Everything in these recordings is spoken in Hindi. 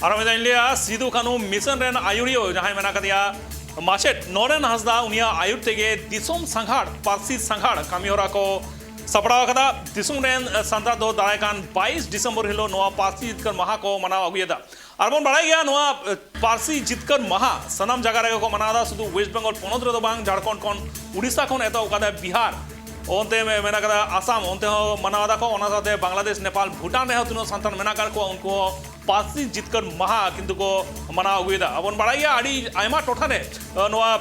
और लिया सिदु कानू मिशन रेन आयुरियो जहां मेना कदिया माचेट नोरेन हंसदा उनिया आयुर तेगे दिसोम संघाड़ पार्सी संघाड़ कामिहोरा को सपड़ा कदा दिसोम रेन संता दो दायकान 22 दिसंबर हिलो नोआ पार्सी जितकर महा को मनाव अगुयदा और बन बड़ा गया नोआ पार्सी जितकर महा सनम जगह रे को मनादा सुदु वेस्ट बेंगल पोनोत रे दो बांग झारखंड कोन उड़ीसा कोन एतो कदा बिहार ओनते में मेना कदा आसाम ओनते हो मनादा को ओना साथे बांग्लादेश नेपाल भूटान रे तुनो संतान मेना कर को उनको पार्सी जितकर महा किंतु को मना अगुयदा अबन बड़ाइया आड़ी आयमा टोठा रे नोआ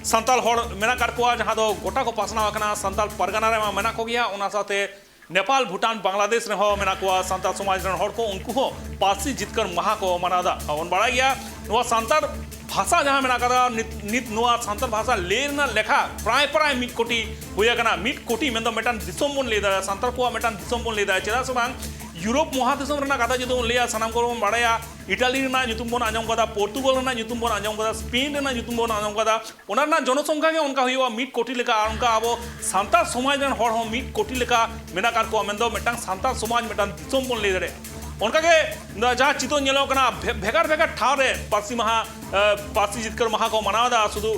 संताल होड़ मेना कर को जहां दो गोटा को पासना कना संताल परगना रे मेना को गया ओना साथे नेपाल भूटान बांग्लादेश रे हो मेना को संताल समाज रे होड़ को उनको हो पार्सी जितकर महा को मनादा अबन बड़ाइया नोआ संताल भाषा जहां मेना कदा नित नोआ संताल भाषा लेना लेखा प्राय प्राय मिट कोटी हुया कना मिट कोटी मेन दो मेटान दिसोम बन लेदा संताल को मेटान दिसोम बन लेदा चेदा सुबांग यूरोप महादेशम रेना कथा जो लिया सनाम को बड़ाया इटाली रेना ᱧᱩᱛᱩᱢ ᱵᱚᱱ ᱟᱸᱡᱚᱢ ᱠᱟᱫᱟ ᱯᱚᱨᱛᱩᱜᱟᱞ ᱨᱮᱱᱟᱜ ᱧᱩᱛᱩᱢ ᱵᱚᱱ ᱟᱸᱡᱚᱢ ᱠᱟᱫᱟ स्पेन रेना ᱧᱩᱛᱩᱢ ᱵᱚᱱ ᱟᱸᱡᱚᱢ ᱠᱟᱫᱟ ᱚᱱᱟ ᱨᱮᱱᱟᱜ ᱡᱚᱱᱚᱥᱚᱝᱠᱷᱟ ᱜᱮ ᱚᱱᱠᱟ ᱦᱩᱭᱩᱜᱼᱟ ᱢᱤᱫ ᱠᱳᱴᱤ ᱞᱮᱠᱟ ᱟᱨ ᱚᱱᱠᱟ ᱟᱵᱚ ᱥᱟᱱᱛᱟᱲ ᱥᱚᱢᱟᱡᱽ ᱨᱮᱱ ᱦᱚᱲ ᱦᱚᱸ ᱢᱤᱫ ᱠᱳᱴᱤ ᱞᱮᱠᱟ ᱢᱮᱱᱟᱜ ᱠᱟᱫ ᱠᱚᱣᱟ ᱢᱮᱱᱫᱚ ᱢᱤᱫᱴᱟᱝ ᱥᱟᱱᱛᱟᱲ ᱥᱚᱢᱟᱡᱽ ᱢᱤᱫᱴᱟᱝ ᱫᱤᱥᱚᱢ ᱵᱚᱱ ᱞᱟᱹᱭ ᱫᱟᱲᱮᱭᱟᱜᱼᱟ ᱚᱱᱠᱟᱜᱮ ᱡᱟᱦᱟᱸ ᱪᱤᱛᱟᱹᱨ ᱧᱮᱞᱚᱜ ᱠᱟᱱᱟ ᱵᱷᱮᱜᱟᱨ ᱵᱷᱮᱜᱟᱨ ᱴᱷᱟᱶ ᱨᱮ ᱯᱟᱹᱨᱥᱤ ᱢᱟᱦᱟ ᱯᱟᱹᱨᱥᱤ ᱡᱤᱛᱠᱟᱹᱨ ᱢᱟᱦᱟ ᱠᱚ ᱢᱟᱱᱟᱣᱫᱟ ᱥᱩᱫᱷᱩ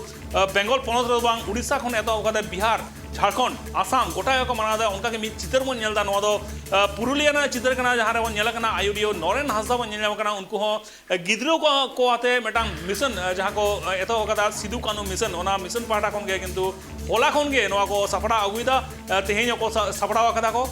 बेंगल पनत रे बांग उड़ीसा खन एतो कदे बिहार झारखंड आसाम गोटा को मनादा उनका के मित चित्र बन नेलदा नोदो पुरुलिया ना चित्र कना जहां रे बन नेल कना आयुरियो नोरेन हंसदा बन नेल कना उनको हो गिद्रो को आते मेटांग मिशन जहां को एतो कदा सिदु कानू मिशन ओना मिशन पाटा खन गे किंतु होला खन गे नोआ को सपड़ा अगुइदा तेहेन को सपड़ा कदा को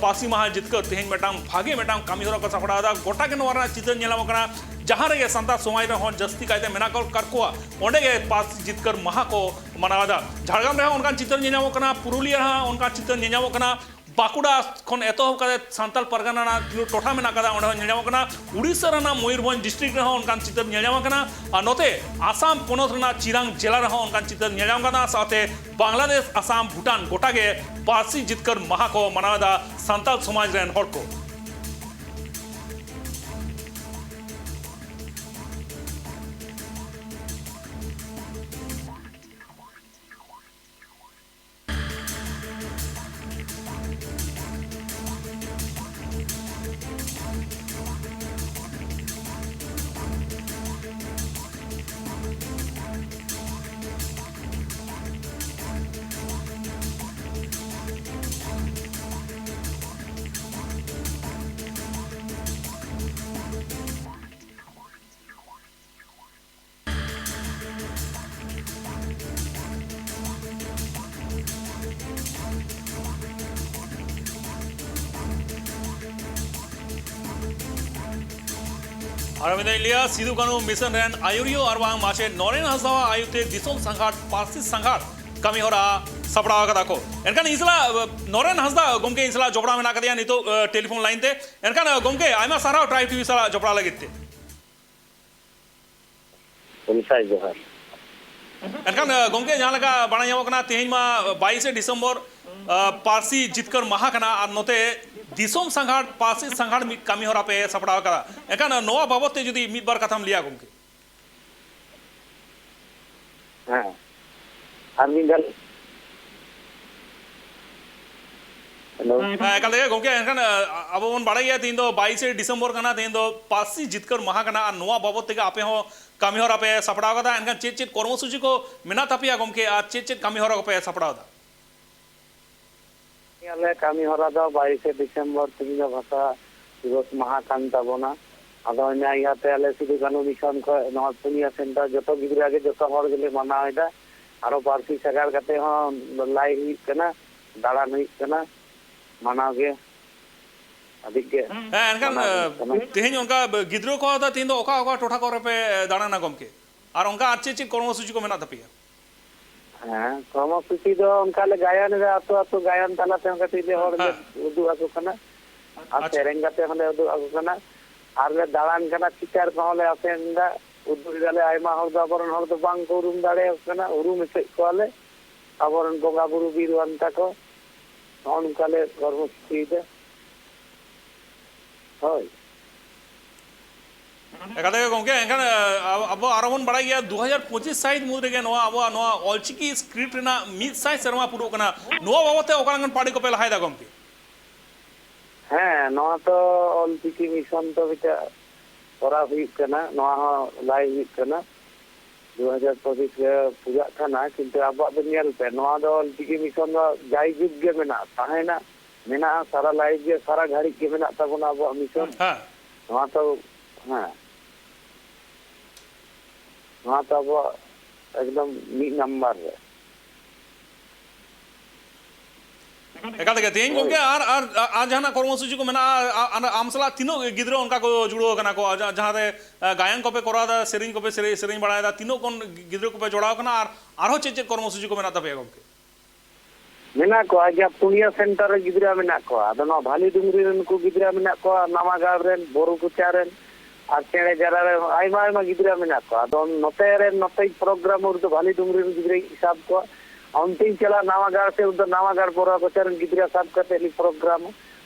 पासी महा जितकर तेहेन मेटांग भागे मेटांग कामी होरा को सपड़ा दा गोटा के नोरा चित्र नेल कना जहां रे संता समाज रे हो जस्ती कायते मेना कर को ओंडे गे पास जितकर महा को मनादा झारग्राम रे उनका चित्र नेनामो कना पुरुलिया उनका चित्र नेनामो कना बाकुड़ा खन एतो कदे संताल परगना ना टोठा मेना कदा ओंडे नेनामो कना उड़ीसा रेना मयूरभंज डिस्ट्रिक्ट रे उनका चित्र नेनामो कना आ नोते आसाम पोनत रेना चिरांग जिला रे उनका चित्र नेनामो कना साथे बांग्लादेश आसाम भूटान गोटा गे पासी जितकर महा को मनादा संताल समाज रेन हड़ को लिया सिदु कानू मिशन रेन आयुरियो और वांग माचे नोरेन हंसदा आयुते दिसोम संघाट पार्सी संघाट कमी हो रहा सपड़ा कदा को एनकान इसला नोरेन हंसदा गोमके इसला जोपड़ा में ना कदिया नहीं तो टेलीफोन लाइन ते एनकान गोमके आयमा सारा ट्राई टीवी सारा जोपड़ा लगिते उनसा जोहार एनकान गोमके जहां लगा बणा यामो कना तेहिं मा 22 दिसंबर पार्सी जितकर महा कना और नोते दिसोम संघाट पार्सी संघाट मिट कमी होरा पे सपड़ा कदा एकान नोआ बाबते जुदी मिट बार कथाम लिया गोमके हां आमिगल हेलो एकान लगे गोमके एकान अब बन बड़ा गया तीन दो 22 दिसंबर कना तीन दो पार्सी जितकर महा कना और नोआ बाबते के आपे हो कमी होरा पे सपड़ा कदा एकान चेत चेत कर्मसूची को मेना तापिया गोमके आ चेत चेत कमी होरा पे सपड़ा कदा याले कामी हरा दो 22 दिसंबर तीन भाषा दिवस महा कान ताबोना आदो न्या याते आले सिदु कानू मिशन को नवा पुनिया सेंटर जतो गिदरा के जतो हर गेले मनाइदा आरो पार्टी सगार कते हो लाई हुई कना दाड़ा नहीं कना मनागे अधिक के एनकान तेहेन उनका गिद्रो को दा तीन दो ओका ओका टोठा को पे दाड़ा ना गमके और उनका अच्छे अच्छे कर्मसूची को मेना तपिया हाँ कर्मसूची दो उनका ले गायन रे आतो आतो गायन ताला ते उनका तीले हर उदु आको कना आ सेरेंग कते हले उदु आको कना आर ले दाड़ान कना चितार को हले आसेंदा उदु गाले आयमा हर दा बरन हर दो बांग को उरुम दाड़े कना उरुम से को हले अबरन बोगा बुरु बीरवंता को उनका ले कर्मसूची दे होय एकादे गोमके एनकान अब आरोबन बड़ा गया 2025 साइड मुद्रे के नोआ अब नोआ ऑलचिकी स्क्रिप्ट ना मिड साइड शर्मा पुरो कना नोआ बाबते ओकांगन पार्टी को पेला हायदा गोमके हाँ नोआ तो ऑलचिकी मिशन तो बिटा ᱠᱚᱨᱟᱣ ᱦᱩᱭᱩᱜ ᱠᱟᱱᱟ ᱱᱚᱣᱟ ᱦᱚᱸ ᱞᱟᱹᱭ ᱦᱩᱭᱩᱜ ᱠᱟᱱᱟ 2025 ᱨᱮ ᱯᱩᱡᱟᱹᱜ ᱠᱟᱱᱟ ᱠᱤᱱᱛᱩ ᱟᱵᱚᱣᱟᱜ ᱫᱚ ᱧᱮᱞ ᱯᱮ ᱱᱚᱣᱟ ᱫᱚ ᱚᱞᱪᱤᱠᱤ ᱢᱤᱥᱚᱱ ᱫᱚ ᱡᱟᱭ ᱡᱩᱜᱽ ᱜᱮ ᱢᱮᱱᱟᱜᱼᱟ ᱛᱟᱦᱮᱱᱟ ᱢᱮᱱᱟᱜᱼᱟ ᱥᱟᱨᱟ ᱞᱟᱭᱤফ ᱜᱮ ᱥᱟᱨᱟ ᱜᱷᱟᱹᱲᱤᱡ ᱜᱮ ᱢᱮᱱᱟᱜ ᱛᱟᱵᱚᱱᱟ ᱟᱵᱚᱣᱟᱜ ᱢᱤᱥᱚᱱ ᱦᱮᱸ ᱱᱚᱣᱟ ᱛᱚ ᱦᱮᱸ ᱱᱚᱣᱟ ᱛᱚ ᱟᱵᱚᱣᱟᱜ ᱮᱠᱫᱚम ᱢᱤᱫ ᱱᱟᱢᱵᱟᱨ ᱨᱮ एकाल के तेज गमके और जहां कर्मसूची को मेना आम सला तीनों गिद्रो उनका को जुड़ो कना को जहां रे गायन को पे करा सेरिंग को पे सेरिंग बढ़ाया तीनों कोन गिद्रो को पे जोड़ाव कना और चे कर्मसूची को मेना तबे गमके मेना को आजा पुनिया सेंटर रे गिद्रा मेना को आदो न भाली डुंगरी रन को गिद्रा मेना को नामागाड़ रेन बोरू कुचा रेन और चेड़े जरा रे आयमा आयमा गिद्रा मेना को आदो नते रे नते प्रोग्राम उर तो भाली डुंगरी रन गिद्रा हिसाब को अंतिम चला नावागाड़ से उधर नावागाड़ बोरा को चरण गिद्रा साहब करते ली प्रोग्राम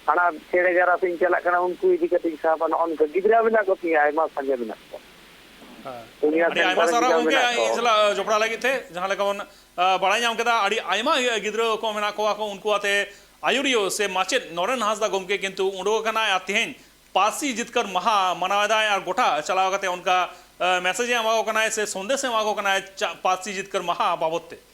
हना चेड़े जरा से चला करना उनको इदी करते हिसाब न उनका गिद्रा मेना को की आयमा संगे मेना को पुनिया आयमा सारा उनके इसला जोपड़ा लगी थे जहां लेका उन बड़ाई नाम केदा अड़ी आयमा गिद्रो को मेना को उनको आते आयुरियो से माचेत नरेन हांसदा गमके किंतु उडो कना तेहेन पासी जितकर महा मनावदा और गोटा चलाव करते उनका मैसेज एमा को कना से संदेश एमा को कना पासी जितकर महा बाबते